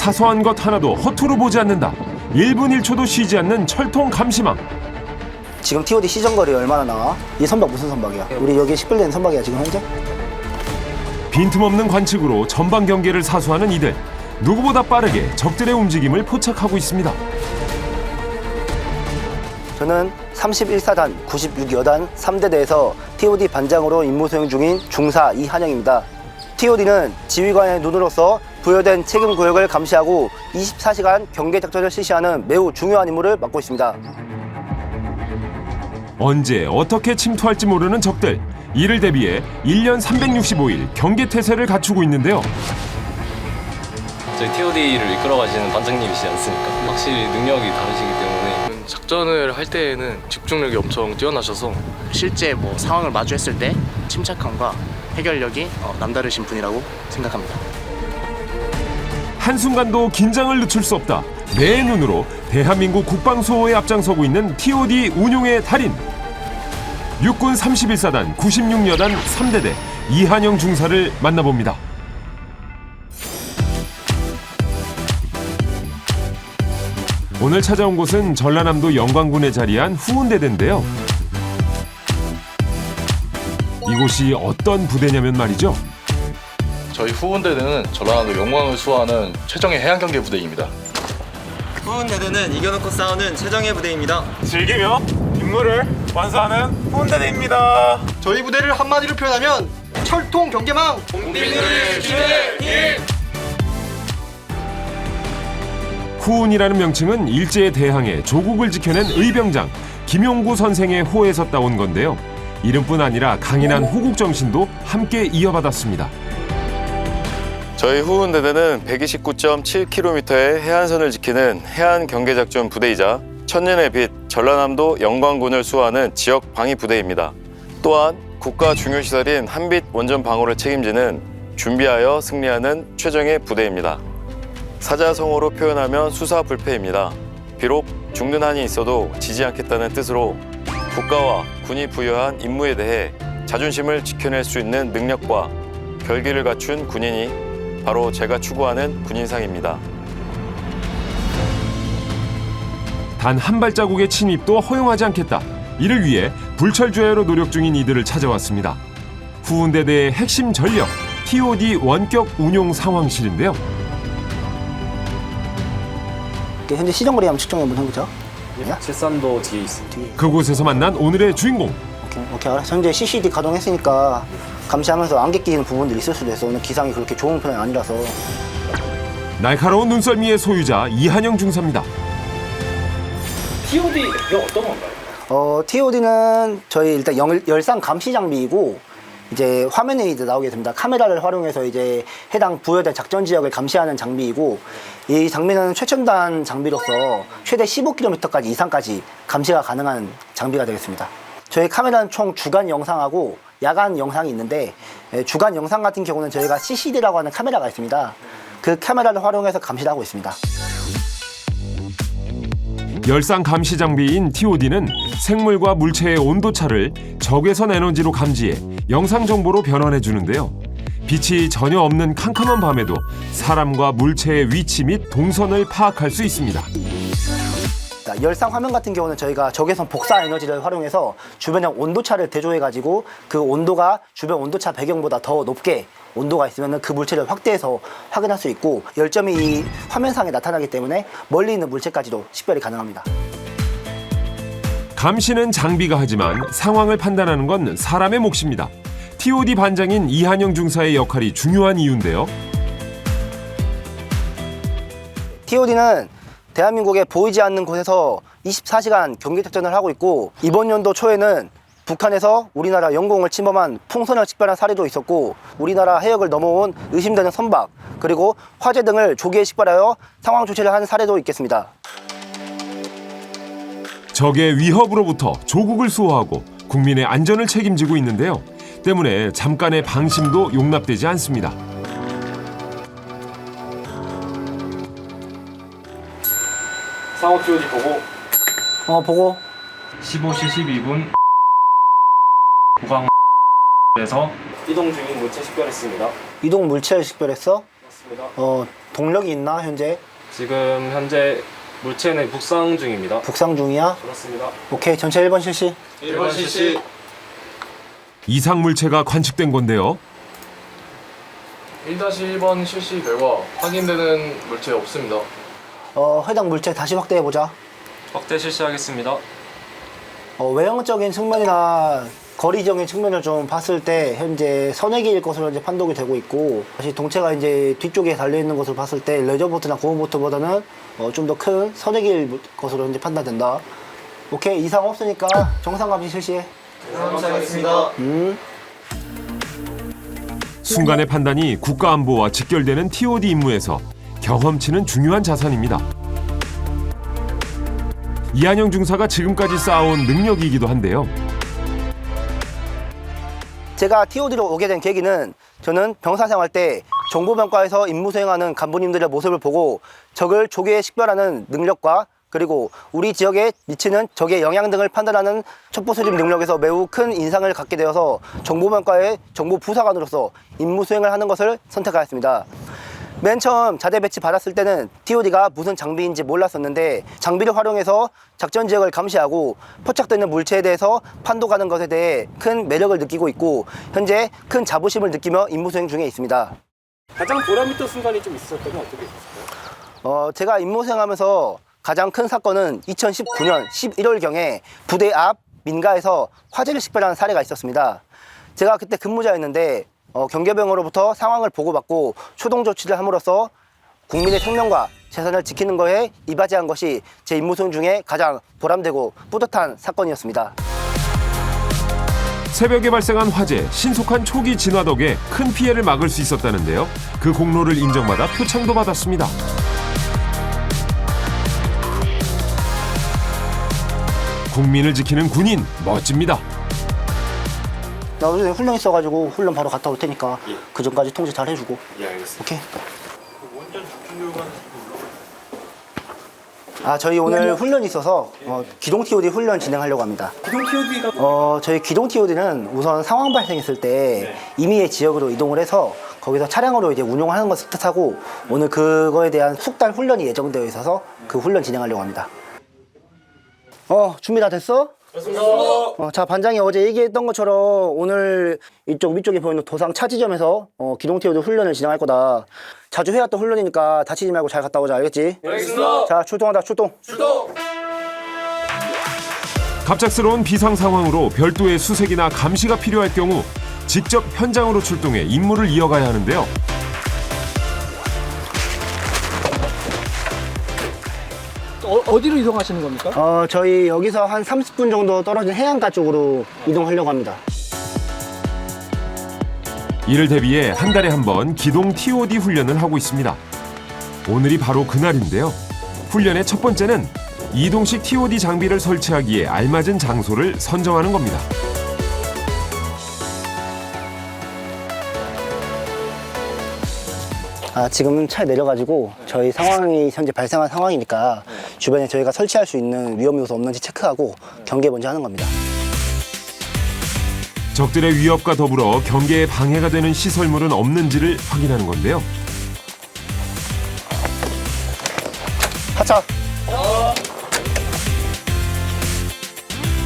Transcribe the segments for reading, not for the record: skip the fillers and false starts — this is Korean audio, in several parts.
사소한 것 하나도 허투루 보지 않는다. 1분 1초도 쉬지 않는 철통 감시망. 지금 TOD 시전거리 얼마나 나와? 이 선박 무슨 선박이야? 우리 여기 식별된 선박이야 지금 현재? 빈틈없는 관측으로 전방 경계를 사수하는 이들. 누구보다 빠르게 적들의 움직임을 포착하고 있습니다. 저는 31사단 96여단 3대대에서 TOD 반장으로 임무 수행 중인 중사 이한영입니다. TOD는 지휘관의 눈으로서 부여된 책임 구역을 감시하고 24시간 경계 작전을 실시하는 매우 중요한 임무를 맡고 있습니다. 언제 어떻게 침투할지 모르는 적들. 이를 대비해 1년 365일 경계 태세를 갖추고 있는데요. 저희 TOD를 이끌어가시는 반장님이시지 않습니까? 확실히 능력이 다르시기 때문에 작전을 할 때에는 집중력이 엄청 뛰어나셔서 실제 상황을 마주했을 때 침착함과 해결력이 남다르신 분이라고 생각합니다. 한순간도 긴장을 늦출 수 없다. 내 눈으로 대한민국 국방수호에 앞장서고 있는 TOD 운용의 달인. 육군 31사단 96여단 3대대 이한영 중사를 만나봅니다. 오늘 찾아온 곳은 전라남도 영광군에 자리한 후운대대인데요. 이곳이 어떤 부대냐면 말이죠. 저희 후운대대는 전라남도 영광을 수호하는 최정예 해양경계 부대입니다. 후운대대는 이겨놓고 싸우는 최정예 부대입니다. 즐기며 임무를 완수하는 후운대대입니다. 저희 부대를 한마디로 표현하면 철통 경계망! 후운이라는 명칭은 일제에 대항해 조국을 지켜낸 의병장 김용구 선생의 호에서 따온 건데요. 이름뿐 아니라 강인한 호국 정신도 함께 이어받았습니다. 저희 후운대대는 129.7km의 해안선을 지키는 해안경계작전 부대이자 천년의 빛 전라남도 영광군을 수호하는 지역 방위 부대입니다. 또한 국가 중요시설인 한빛 원전 방어를 책임지는 준비하여 승리하는 최정예 부대입니다. 사자성어로 표현하면 수사불패입니다. 비록 죽는 한이 있어도 지지 않겠다는 뜻으로 국가와 군이 부여한 임무에 대해 자존심을 지켜낼 수 있는 능력과 결기를 갖춘 군인이 바로 제가 추구하는 군인상입니다. 단 한 발자국의 침입도 허용하지 않겠다. 이를 위해 불철주야로 노력 중인 이들을 찾아왔습니다. 후운대대의 핵심 전력, TOD 원격 운용 상황실인데요. 현재 시전거리 한번 측정해 한번 해보자. 73도 뒤에 있습니다. 그곳에서 만난 오늘의 주인공. 오케이 알았어. 현재 CCD 가동했으니까 감시하면서 안개 끼는 부분들이 있을 수도 있어. 오늘 기상이 그렇게 좋은 편이 아니라서. 날카로운 눈썰미의 소유자 이한영 중사입니다. TOD 이게 어떤 건가요? TOD는 저희 일단 열상 감시 장비이고 이제 화면에 이제 나오게 됩니다. 카메라를 활용해서 이제 해당 부여된 작전 지역을 감시하는 장비이고 이 장비는 최첨단 장비로서 최대 15km까지 이상까지 감시가 가능한 장비가 되겠습니다. 저희 카메라는 총 주간 영상하고 야간 영상이 있는데 주간 영상 같은 경우는 저희가 CCD라고 하는 카메라가 있습니다. 그 카메라를 활용해서 감시를 하고 있습니다. 열상 감시 장비인 TOD는 생물과 물체의 온도차를 적외선 에너지로 감지해 영상 정보로 변환해 주는데요. 빛이 전혀 없는 캄캄한 밤에도 사람과 물체의 위치 및 동선을 파악할 수 있습니다. 열상 화면 같은 경우는 저희가 적외선 복사 에너지를 활용해서 주변의 온도차를 대조해가지고 그 온도가 주변 온도차 배경보다 더 높게 온도가 있으면 그 물체를 확대해서 확인할 수 있고 열점이 이 화면상에 나타나기 때문에 멀리 있는 물체까지도 식별이 가능합니다. 감시는 장비가 하지만 상황을 판단하는 건 사람의 몫입니다. TOD 반장인 이한영 중사의 역할이 중요한 이유인데요. TOD는 대한민국에 보이지 않는 곳에서 24시간 경계작전을 하고 있고 이번 연도 초에는 북한에서 우리나라 영공을 침범한 풍선을 식별한 사례도 있었고 우리나라 해역을 넘어온 의심되는 선박 그리고 화재 등을 조기에 식별하여 상황 조치를 하는 사례도 있겠습니다. 적의 위협으로부터 조국을 수호하고 국민의 안전을 책임지고 있는데요. 때문에 잠깐의 방심도 용납되지 않습니다. 상호 TOD 보고 보고 15시 12분 구강에서 이동 중인 물체 식별했습니다. 이동 물체를 식별했어? 맞습니다. 동력이 있나 현재? 지금 현재 물체는 북상 중입니다. 북상 중이야? 그렇습니다. 오케이, 전체 1번 실시. 1번 실시. 이상 물체가 관측된 건데요. 1-1번 실시 결과 확인되는 물체 없습니다. 해당 물체 다시 확대해보자. 확대 실시하겠습니다. 외형적인 측면이나 거리적인 측면을 좀 봤을 때 현재 선회기일 것으로 이제 판독이 되고 있고, 다시 동체가 이제 뒤쪽에 달려 있는 것을 봤을 때 레저보트나 고무보트보다는 좀 더 큰 선회기일 것으로 이제 판단된다. 오케이, 이상 없으니까 정상 감시 실시해. 감사하겠습니다. 순간의 판단이 국가 안보와 직결되는 TOD 임무에서 경험치는 중요한 자산입니다. 이한영 중사가 지금까지 쌓아온 능력이기도 한데요. 제가 TOD로 오게 된 계기는 저는 병사 생활 때 정보병과에서 임무 수행하는 간부님들의 모습을 보고 적을 조기에 식별하는 능력과 그리고 우리 지역에 미치는 적의 영향 등을 판단하는 첩보 수집 능력에서 매우 큰 인상을 갖게 되어서 정보병과의 정보부사관으로서 임무 수행을 하는 것을 선택하였습니다. 맨 처음 자대 배치 받았을 때는 TOD가 무슨 장비인지 몰랐었는데 장비를 활용해서 작전 지역을 감시하고 포착되는 물체에 대해서 판독하는 것에 대해 큰 매력을 느끼고 있고 현재 큰 자부심을 느끼며 임무 수행 중에 있습니다. 가장 보람있던 순간이 좀 있었다면 어떻게 있었어요? 제가 임무 수행하면서 가장 큰 사건은 2019년 11월경에 부대 앞 민가에서 화재를 식별하는 사례가 있었습니다. 제가 그때 근무자였는데 경계병으로부터 상황을 보고받고 초동 조치를 함으로써 국민의 생명과 재산을 지키는 것에 이바지한 것이 제 임무 수행 중에 가장 보람되고 뿌듯한 사건이었습니다. 새벽에 발생한 화재, 신속한 초기 진화 덕에 큰 피해를 막을 수 있었다는데요. 그 공로를 인정받아 표창도 받았습니다. 국민을 지키는 군인, 멋집니다. 나 요즘 훈련 있어가지고 훈련 바로 갔다 올 테니까 그 전까지 통제 잘 해주고. 예, 알겠습니다. 오케이. 원전 집중교육은 저희 오늘 훈련이 있어서 기동 TOD 훈련 진행하려고 합니다. 기동 TOD가 저희 기동 TOD는 우선 상황 발생했을 때 임의의 지역으로 이동을 해서 거기서 차량으로 이제 운용하는 것을 뜻하고 오늘 그거에 대한 숙달 훈련이 예정되어 있어서 그 훈련 진행하려고 합니다. 준비 다 됐어? 자, 반장이 어제 얘기했던 것처럼 오늘 이쪽 위쪽에 보이는 도상 차지점에서 기동 TOD 훈련을 진행할 거다. 자주 해왔던 훈련이니까 다치지 말고 잘 갔다 오자. 알겠지? 알겠습니다. 자, 출동하자. 출동. 갑작스러운 비상 상황으로 별도의 수색이나 감시가 필요할 경우 직접 현장으로 출동해 임무를 이어가야 하는데요. 어디로 이동하시는 겁니까? 저희 여기서 한 30분 정도 떨어진 해안가 쪽으로 이동하려고 합니다. 이를 대비해 한 달에 한 번 기동 TOD 훈련을 하고 있습니다. 오늘이 바로 그날인데요. 훈련의 첫 번째는 이동식 TOD 장비를 설치하기에 알맞은 장소를 선정하는 겁니다. 지금은 차에 내려가지고 저희 상황이 현재 발생한 상황이니까 주변에 저희가 설치할 수 있는 위험 요소 없는지 체크하고 경계 먼저 하는 겁니다. 적들의 위협과 더불어 경계에 방해가 되는 시설물은 없는지를 확인하는 건데요. 하차.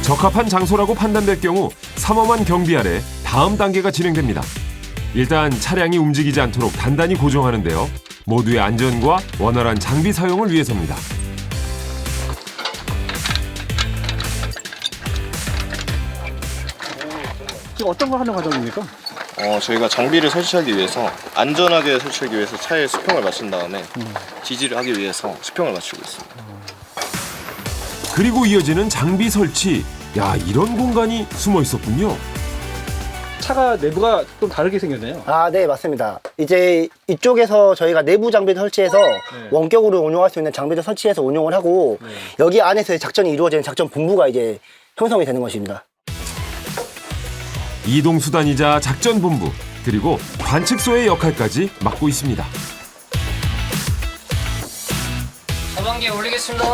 적합한 장소라고 판단될 경우 삼엄한 경비 아래 다음 단계가 진행됩니다. 일단 차량이 움직이지 않도록 단단히 고정하는데요. 모두의 안전과 원활한 장비 사용을 위해서입니다. 지금 어떤 걸 하는 과정입니까? 저희가 장비를 설치하기 위해서 안전하게 설치하기 위해서 차에 수평을 맞춘 다음에 지지를 하기 위해서 수평을 맞추고 있습니다. 그리고 이어지는 장비 설치. 야, 이런 공간이 숨어 있었군요. 차가 내부가 좀 다르게 생겼네요. 네, 맞습니다. 이제 이쪽에서 저희가 내부 장비를 설치해서 원격으로 운용할 수 있는 장비를 설치해서 운용을 하고 여기 안에서 작전이 이루어지는 작전 본부가 이제 형성이 되는 것입니다. 이동 수단이자 작전 본부 그리고 관측소의 역할까지 맡고 있습니다. 4단계 올리겠습니다.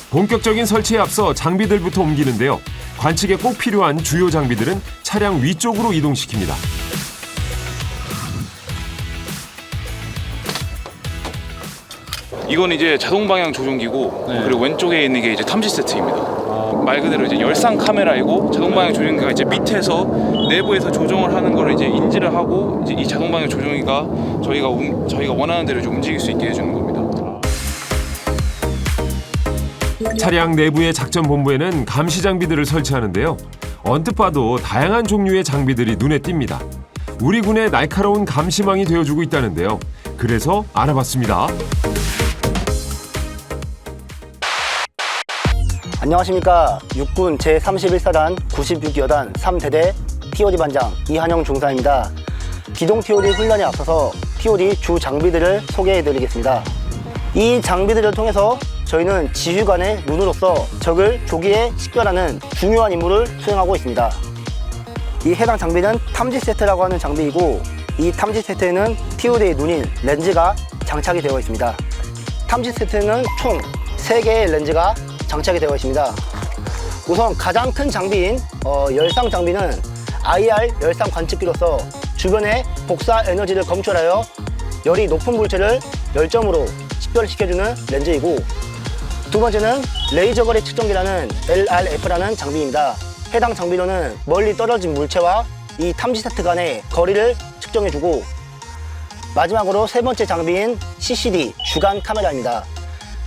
본격적인 설치에 앞서 장비들부터 옮기는데요. 관측에 꼭 필요한 주요 장비들은 차량 위쪽으로 이동시킵니다. 이건 이제 자동 방향 조종기고 그리고 왼쪽에 있는 게 이제 탐지 세트입니다. 말 그대로 이제 열상 카메라이고 자동 방향 조종기가 이제 밑에서 내부에서 조정을 하는 거를 이제 인지를 하고 이제 이 자동 방향 조종기가 저희가 원하는 대로 좀 움직일 수 있게 해주는 겁니다. 차량 내부의 작전 본부에는 감시 장비들을 설치하는데요. 언뜻 봐도 다양한 종류의 장비들이 눈에 띕니다. 우리 군의 날카로운 감시망이 되어주고 있다는데요. 그래서 알아봤습니다. 안녕하십니까. 육군 제31사단 96여단 3대대 TOD 반장 이한영 중사입니다. 기동 TOD 훈련에 앞서서 TOD 주 장비들을 소개해드리겠습니다. 이 장비들을 통해서 저희는 지휘관의 눈으로서 적을 조기에 식별하는 중요한 임무를 수행하고 있습니다. 이 해당 장비는 탐지 세트라고 하는 장비이고, 이 탐지 세트에는 TOD의 눈인 렌즈가 장착이 되어 있습니다. 탐지 세트는 총 3개의 렌즈가 장착이 되어 있습니다. 우선 가장 큰 장비인 열상 장비는 IR 열상 관측기로서 주변의 복사 에너지를 검출하여 열이 높은 물체를 열점으로 식별시켜주는 렌즈이고, 두 번째는 레이저 거리 측정기라는 LRF라는 장비입니다. 해당 장비로는 멀리 떨어진 물체와 이 탐지 세트 간의 거리를 측정해주고, 마지막으로 세 번째 장비인 CCD 주간 카메라입니다.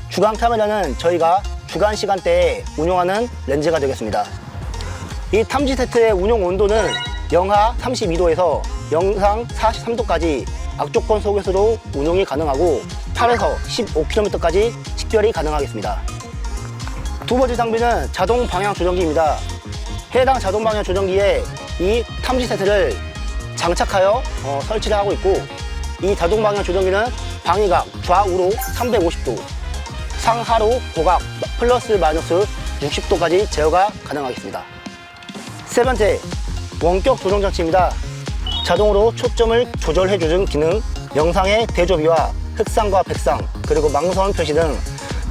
주간 카메라는 저희가 주간 시간대에 운용하는 렌즈가 되겠습니다. 이 탐지 세트의 운용 온도는 영하 32도에서 영상 43도까지 악조건 속에서도 운용이 가능하고 8에서 15km까지 식별이 가능하겠습니다. 두 번째 장비는 자동 방향 조정기입니다. 해당 자동 방향 조정기에 이 탐지 세트를 장착하여 설치를 하고 있고, 이 자동 방향 조정기는 방위각 좌우로 350도, 상하로 고각 플러스 마이너스 60도까지 제어가 가능하겠습니다. 세 번째, 원격 조정 장치입니다. 자동으로 초점을 조절해주는 기능, 영상의 대조비와 흑상과 백상, 그리고 망선 표시 등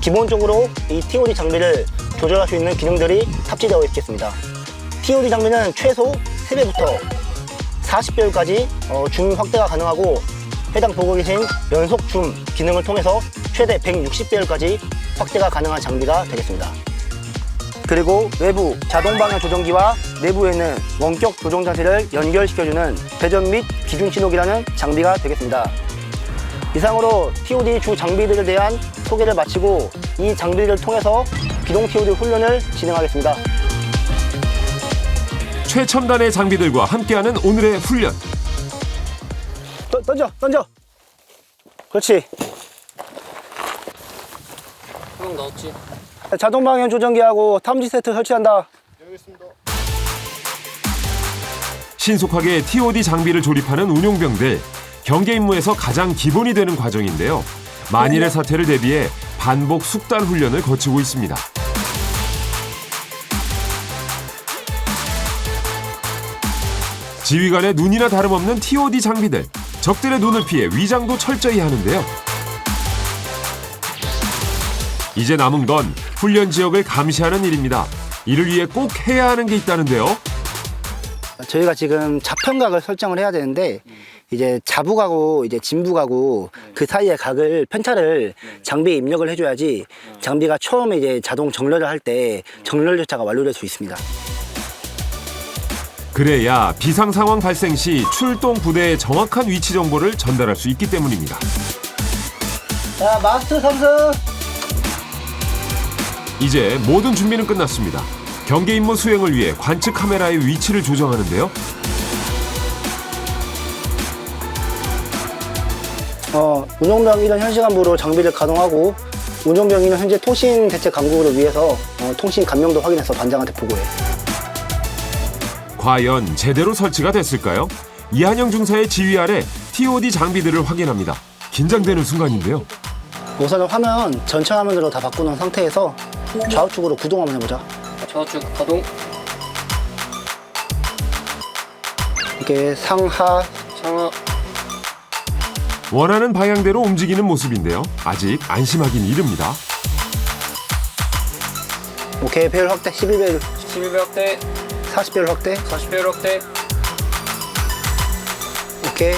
기본적으로 이 TOD 장비를 조절할 수 있는 기능들이 탑재되어 있겠습니다. TOD 장비는 최소 3배부터 40배율까지 줌 확대가 가능하고, 해당 보고 계신 연속 줌 기능을 통해서 최대 160배율까지 확대가 가능한 장비가 되겠습니다. 그리고 외부 자동 방향 조정기와 내부에는 원격 조정 장치를 연결시켜주는 배전 및 기준 신호기라는 장비가 되겠습니다. 이상으로 TOD 주 장비들에 대한 소개를 마치고 이 장비를 통해서 기동 TOD 훈련을 진행하겠습니다. 최첨단의 장비들과 함께하는 오늘의 훈련. 던져. 그렇지. 형 나왔지? 자동 방향 조정기하고 탐지 세트 설치한다. 신속하게 TOD 장비를 조립하는 운용병들. 경계 임무에서 가장 기본이 되는 과정인데요. 만일의 사태를 대비해 반복 숙달 훈련을 거치고 있습니다. 지휘관의 눈이나 다름없는 TOD 장비들. 적들의 눈을 피해 위장도 철저히 하는데요. 이제 남은 건 훈련 지역을 감시하는 일입니다. 이를 위해 꼭 해야 하는 게 있다는데요. 저희가 지금 자편각을 설정을 해야 되는데, 이제 자부각하고 이제 진부각하고 그 사이의 각을 편차를 장비에 입력을 해줘야지 장비가 처음에 이제 자동 정렬을 할 때 정렬 절차가 완료될 수 있습니다. 그래야 비상 상황 발생 시 출동 부대의 정확한 위치 정보를 전달할 수 있기 때문입니다. 자, 마스터 상승. 이제 모든 준비는 끝났습니다. 경계 임무 수행을 위해 관측 카메라의 위치를 조정하는데요. 운용병 1은 현시간부로 장비를 가동하고, 운용병 2는 현재 통신 대책 강국을 위해서 통신 감명도 확인해서 반장한테 보고해. 과연 제대로 설치가 됐을까요? 이한영 중사의 지휘 아래 TOD 장비들을 확인합니다. 긴장되는 순간인데요. 우선은 화면 전체 화면으로 다 바꾸는 상태에서 좌우측으로 구동 한번 해보자. 좌측 가동. 이렇게 상하. 원하는 방향대로 움직이는 모습인데요. 아직 안심하긴 이릅니다. 오케이, 배율 확대 11배율. 11배 확대. 40배율 확대. 40배율 확대. 오케이.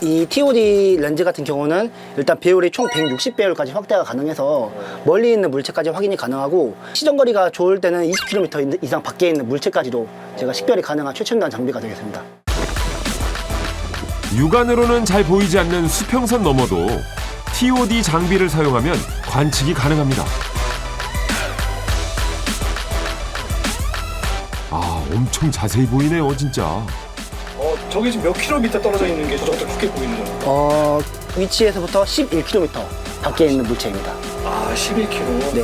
이 TOD 렌즈 같은 경우는 일단 배율이 총 160배율까지 확대가 가능해서 멀리 있는 물체까지 확인이 가능하고 시정거리가 좋을 때는 20km 이상 밖에 있는 물체까지도 제가 식별이 가능한 최첨단 장비가 되겠습니다. 육안으로는 잘 보이지 않는 수평선 너머도 TOD 장비를 사용하면 관측이 가능합니다. 아, 엄청 자세히 보이네요, 진짜. 저기 지금 몇 킬로미터 떨어져 있는 게 저 정도 좋게 보이는 거예요? 위치에서부터 11km 밖에 있는 물체입니다. 아, 11km. 네.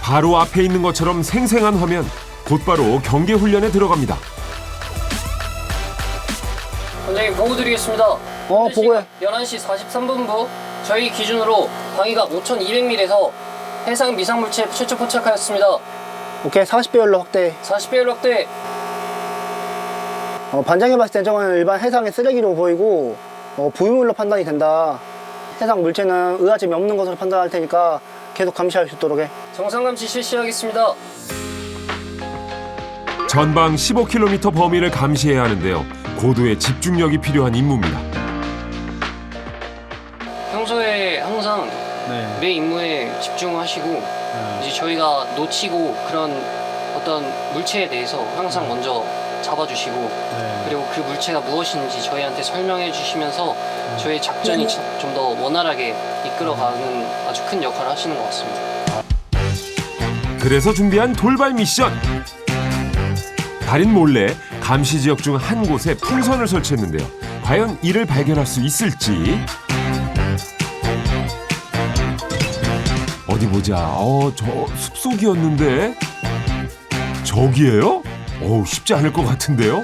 바로 앞에 있는 것처럼 생생한 화면, 곧바로 경계 훈련에 들어갑니다. 원장님 보고 드리겠습니다. 보고요. 11시 43분부 저희 기준으로 방위가 5200ml에서 해상 미상물체 최초 포착하였습니다. 오케이, 40배율로 확대. 40배율 확대. 반장이 봤을 땐 저건 일반 해상의 쓰레기로 보이고 부유물로 판단이 된다. 해상 물체는 의아점이 없는 것으로 판단할 테니까 계속 감시할 수 있도록 해. 정상 감시 실시하겠습니다. 전방 15km 범위를 감시해야 하는데요. 고도의 집중력이 필요한 임무입니다. 평소에 항상 매 임무에 집중하시고 이제 저희가 놓치고 그런 어떤 물체에 대해서 항상 먼저 잡아주시고 그리고 그 물체가 무엇인지 저희한테 설명해 주시면서 저희 작전이 좀 더 원활하게 이끌어가는 아주 큰 역할을 하시는 것 같습니다. 그래서 준비한 돌발 미션. 달인 몰래 감시 지역 중 한 곳에 풍선을 설치했는데요. 과연 이를 발견할 수 있을지. 어디 보자. 저 숲속이었는데 저기예요? 쉽지 않을 것 같은데요.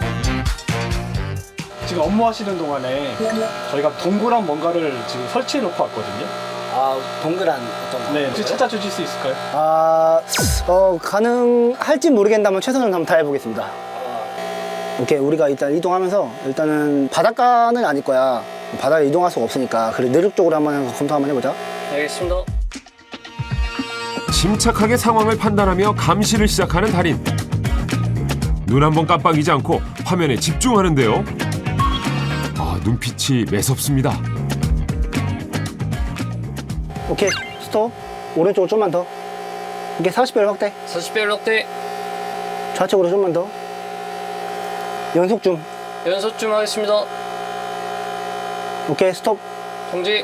지금 업무하시는 동안에 저희가 동그란 뭔가를 지금 설치해 놓고 왔거든요. 동그란 어떤 거? 네, 혹시 찾아주실 수 있을까요? 가능할지 모르겠다면 최선을 한번 다해보겠습니다. 오케이, 우리가 일단 이동하면서 일단은 바닷가는 아닐 거야. 바다에 이동할 수가 없으니까. 그래, 내륙 쪽으로 한번 검토 한번 해보자. 알겠습니다. 침착하게 상황을 판단하며 감시를 시작하는 달인. 눈 한 번 깜빡이지 않고 화면에 집중하는데요. 눈빛이 매섭습니다. 오케이, 스톱. 오른쪽으로 좀만 더. 이게 40배율 확대. 40배율 확대. 좌측으로 좀만 더. 연속 줌. 연속 좀 하겠습니다. 오케이, 스톱. 정지.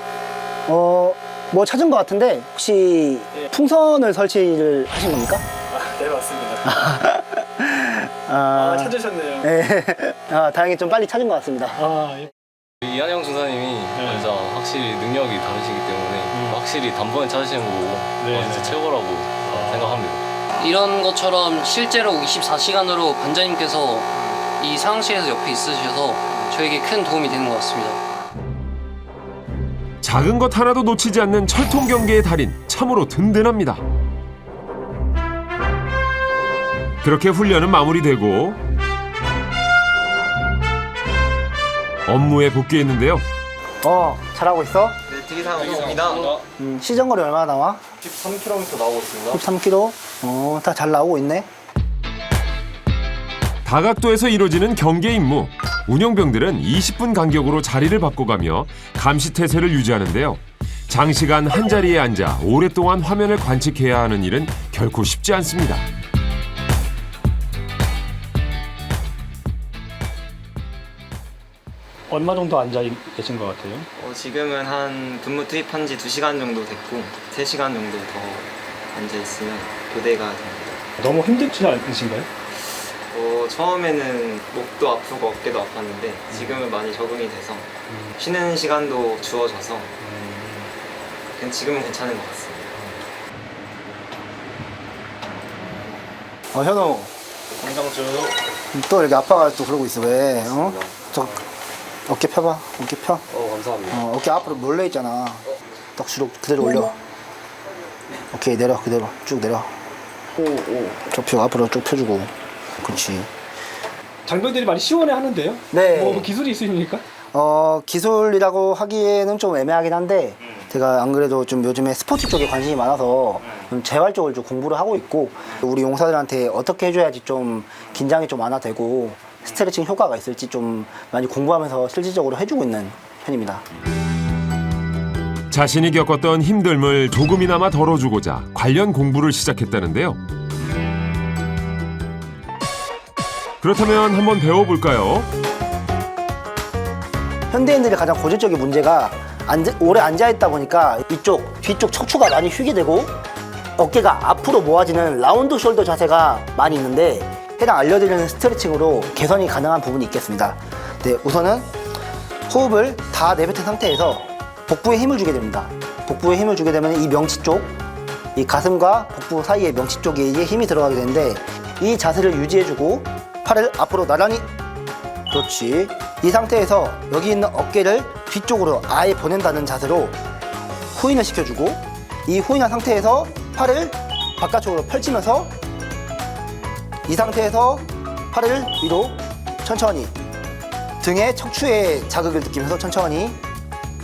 뭐 찾은 것 같은데 혹시 풍선을 설치를 하신 겁니까? 네, 맞습니다. 찾으셨네요. 네. 다행히 좀 빨리 찾은 것 같습니다. 이한영 중사님이 진짜 확실히 능력이 다르시기 때문에 확실히 단번에 찾으시는 거고 진짜 최고라고 생각합니다. 이런 것처럼 실제로 24시간으로 반장님께서 이 상황실에서 옆에 있으셔서 저에게 큰 도움이 되는 것 같습니다. 작은 것 하나도 놓치지 않는 철통 경계의 달인, 참으로 든든합니다. 그렇게 훈련은 마무리되고 업무에 복귀했는데요. 잘하고 있어? 네, 특이사항입니다. 시정거리 얼마나 나와? 13km 나오고 있습니다. 13km? 다 잘 나오고 있네. 다각도에서 이루어지는 경계 임무. 운용병들은 20분 간격으로 자리를 바꿔가며 감시 태세를 유지하는데요. 장시간 한자리에 앉아 오랫동안 화면을 관측해야 하는 일은 결코 쉽지 않습니다. 얼마 정도 앉아 계신 것 같아요? 지금은 한 근무 투입한 지 2시간 정도 됐고 3시간 정도 더 앉아있으면 교대가 됩니다. 너무 힘들지 않으신가요? 처음에는 목도 아프고 어깨도 아팠는데 지금은 많이 적응이 돼서 쉬는 시간도 주어져서 그냥 지금은 괜찮은 것 같습니다. 현우. 건강주. 또 이렇게 아빠가 또 그러고 있어, 왜? 저 어깨 펴봐. 어깨 펴. 감사합니다. 어깨 앞으로 몰려 있잖아. 딱 주로 그대로 올려. 오케이, 내려. 그대로 쭉 내려. 쭉 펴. 앞으로 쭉 펴주고. 그렇지. 장병들이 많이 시원해 하는데요? 네. 뭐 기술이 있으십니까? 기술이라고 하기에는 좀 애매하긴 한데 제가 안 그래도 좀 요즘에 스포츠 쪽에 관심이 많아서 좀 재활 쪽을 좀 공부를 하고 있고 우리 용사들한테 어떻게 해줘야지 좀 긴장이 좀 완화되고 스트레칭 효과가 있을지 좀 많이 공부하면서 실질적으로 해주고 있는 편입니다. 자신이 겪었던 힘듦을 조금이나마 덜어주고자 관련 공부를 시작했다는데요. 그렇다면 한번 배워볼까요? 현대인들의 가장 고질적인 문제가 오래 앉아있다 보니까 뒤쪽 척추가 많이 휘게 되고 어깨가 앞으로 모아지는 라운드 숄더 자세가 많이 있는데 해당 알려드리는 스트레칭으로 개선이 가능한 부분이 있겠습니다. 네, 우선은 호흡을 다 내뱉은 상태에서 복부에 힘을 주게 됩니다. 복부에 힘을 주게 되면 이 명치 쪽, 이 가슴과 복부 사이의 명치 쪽에 이게 힘이 들어가게 되는데 이 자세를 유지해주고 팔을 앞으로 나란히, 그렇지. 이 상태에서 여기 있는 어깨를 뒤쪽으로 아예 보낸다는 자세로 후인을 시켜주고 이 후인한 상태에서 팔을 바깥쪽으로 펼치면서 이 상태에서 팔을 위로 천천히 등에 척추에 자극을 느끼면서 천천히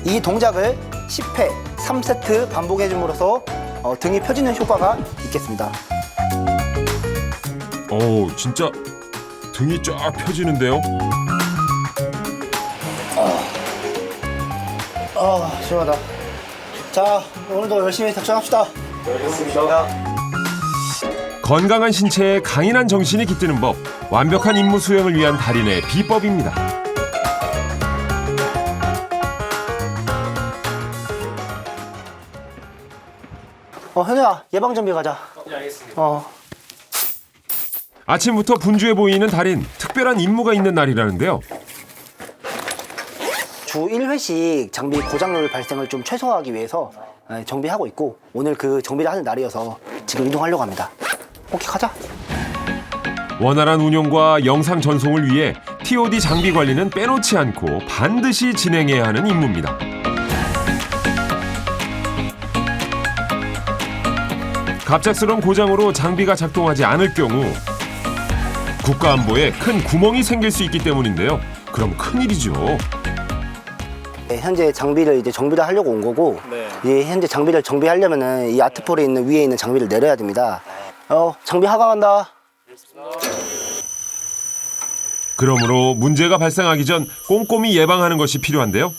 이 동작을 10회 3세트 반복해 줌으로써 등이 펴지는 효과가 있겠습니다. 오, 진짜 등이 쫙 펴지는데요. 시원하다. 자, 오늘도 열심히 작전합시다. 알겠습니다. 건강한 신체에 강인한 정신이 깃드는 법, 완벽한 임무 수행을 위한 달인의 비법입니다. 현우야, 예방접비 가자. 네, 알겠습니다. 아침부터 분주해 보이는 달인, 특별한 임무가 있는 날이라는데요. 주 1회씩 장비 고장률 발생을 좀 최소화하기 위해서 정비하고 있고 오늘 그 정비를 하는 날이어서 지금 이동하려고 합니다. 오케이, 가자. 원활한 운용과 영상 전송을 위해 TOD 장비 관리는 빼놓지 않고 반드시 진행해야 하는 임무입니다. 갑작스러운 고장으로 장비가 작동하지 않을 경우 국가안보에 큰 구멍이 생길 수 있기 때문인데요. 그럼 큰일이죠. 네, 현재 장비를 이제 정비를 하려고 온 거고 현재 장비를 정비하려면은 이 아트폴에 있는 위에 있는 장비를 내려야 됩니다. 장비 하강한다. 그러므로 문제가 발생하기 전 꼼꼼히 예방하는 것이 필요한데요.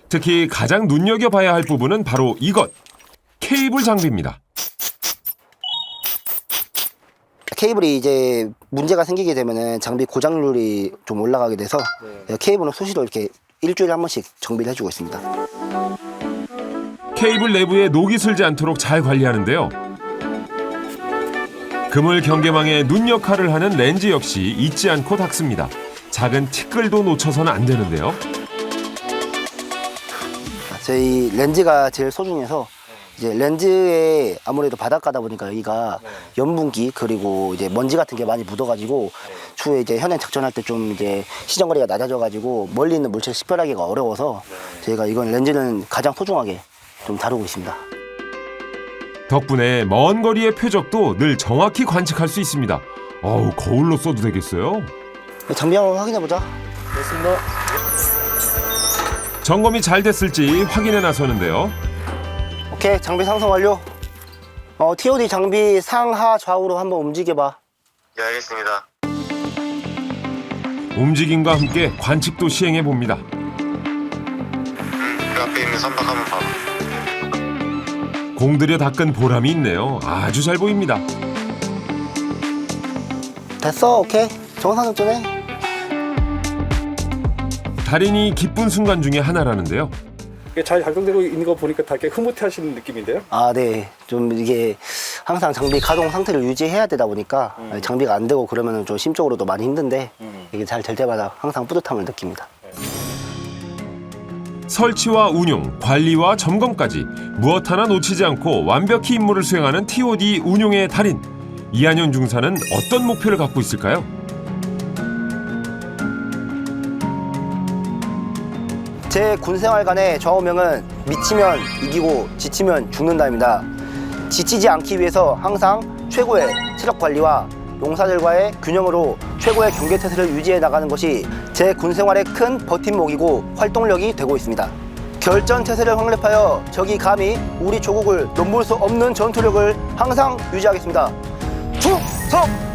특히 가장 눈여겨봐야 할 부분은 바로 이것, 케이블 장비입니다. 케이블이 이제 문제가 생기게 되면은 장비 고장률이 좀 올라가게 돼서 케이블은 수시로 이렇게 일주일에 한 번씩 정비를 해주고 있습니다. 케이블 내부에 녹이 슬지 않도록 잘 관리하는데요. 그물 경계망에 눈 역할을 하는 렌즈 역시 잊지 않고 닦습니다. 작은 티끌도 놓쳐서는 안 되는데요. 저희 렌즈가 제일 소중해서 이제 렌즈에 아무래도 바닷가다 보니까 여기가 염분기 그리고 이제 먼지 같은 게 많이 묻어가지고 추후에 이제 현행 작전할 때 좀 이제 시정거리가 낮아져가지고 멀리 있는 물체를 식별하기가 어려워서 저희가 이건 렌즈는 가장 소중하게 좀 다루고 있습니다. 덕분에 먼 거리의 표적도 늘 정확히 관측할 수 있습니다. 어우, 거울로 써도 되겠어요? 장비 한번 확인해보자. 됐습니다. 점검이 잘 됐을지 확인해 나서는데요. 오케이, 장비 상승 완료. TOD 장비 상하 좌우로 한번 움직여봐. 예, 알겠습니다. 움직임과 함께 관측도 시행해 봅니다. 그 앞에 있는 선박 한번 봐. 공들여 닦은 보람이 있네요. 아주 잘 보입니다. 됐어, 오케이. 정상 접전해. 달인이 기쁜 순간 중에 하나라는데요. 이게 잘 작동되고 있는 거 보니까 다 이렇게 흐뭇해하시는 느낌인데요. 네. 좀 이게 항상 장비 가동 상태를 유지해야 되다 보니까 장비가 안 되고 그러면 좀 심적으로도 많이 힘든데 이게 잘 될 때마다 항상 뿌듯함을 느낍니다. 설치와 운용, 관리와 점검까지 무엇 하나 놓치지 않고 완벽히 임무를 수행하는 TOD 운용의 달인. 이한영 중사는 어떤 목표를 갖고 있을까요? 제 군생활관의 좌우명은 미치면 이기고 지치면 죽는다입니다. 지치지 않기 위해서 항상 최고의 체력 관리와 용사들과의 균형으로 최고의 경계태세를 유지해 나가는 것이 제 군생활의 큰 버팀목이고 활동력이 되고 있습니다. 결전태세를 확립하여 적이 감히 우리 조국을 넘볼 수 없는 전투력을 항상 유지하겠습니다. 쭉! 석!